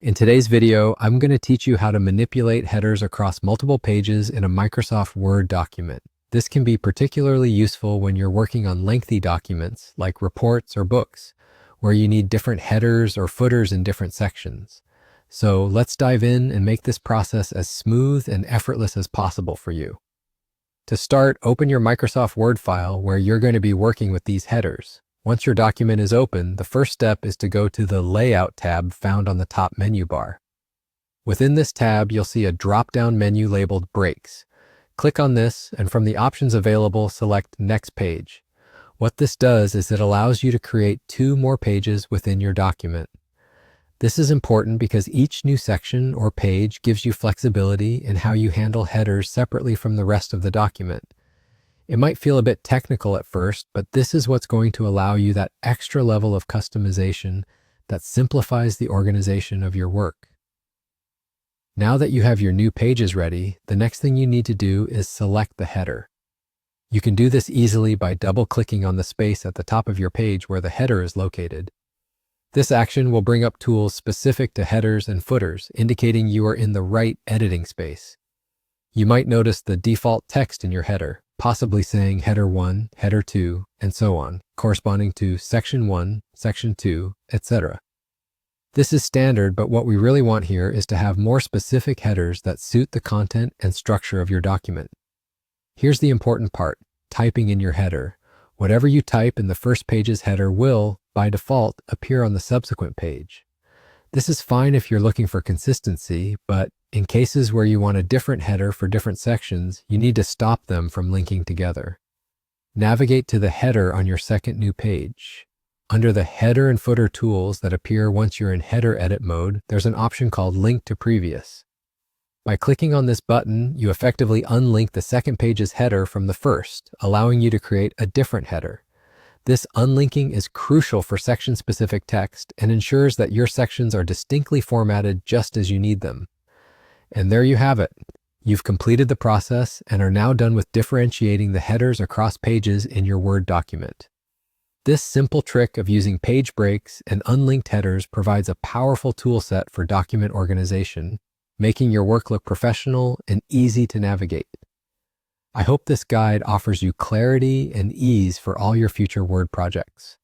In today's video, I'm going to teach you how to manipulate headers across multiple pages in a Microsoft Word document. This can be particularly useful when you're working on lengthy documents like reports or books, where you need different headers or footers in different sections. So let's dive in and make this process as smooth and effortless as possible for you. To start, open your Microsoft Word file where you're going to be working with these headers. Once your document is open, the first step is to go to the Layout tab found on the top menu bar. Within this tab, you'll see a drop-down menu labeled Breaks. Click on this, and from the options available, select Next Page. What this does is it allows you to create 2 more pages within your document. This is important because each new section or page gives you flexibility in how you handle headers separately from the rest of the document. It might feel a bit technical at first, but this is what's going to allow you that extra level of customization that simplifies the organization of your work. Now that you have your new pages ready, the next thing you need to do is select the header. You can do this easily by double-clicking on the space at the top of your page where the header is located. This action will bring up tools specific to headers and footers, indicating you are in the right editing space. You might notice the default text in your header, possibly saying Header 1, Header 2, and so on, corresponding to Section 1, Section 2, etc. This is standard, but what we really want here is to have more specific headers that suit the content and structure of your document. Here's the important part: typing in your header. Whatever you type in the first page's header will, by default, appear on the subsequent page. This is fine if you're looking for consistency, but in cases where you want a different header for different sections, you need to stop them from linking together. Navigate to the header on your second new page. Under the header and footer tools that appear once you're in header edit mode, there's an option called Link to Previous. By clicking on this button, you effectively unlink the second page's header from the first, allowing you to create a different header. This unlinking is crucial for section-specific text and ensures that your sections are distinctly formatted just as you need them. And there you have it. You've completed the process and are now done with differentiating the headers across pages in your Word document. This simple trick of using page breaks and unlinked headers provides a powerful tool set for document organization, making your work look professional and easy to navigate. I hope this guide offers you clarity and ease for all your future Word projects.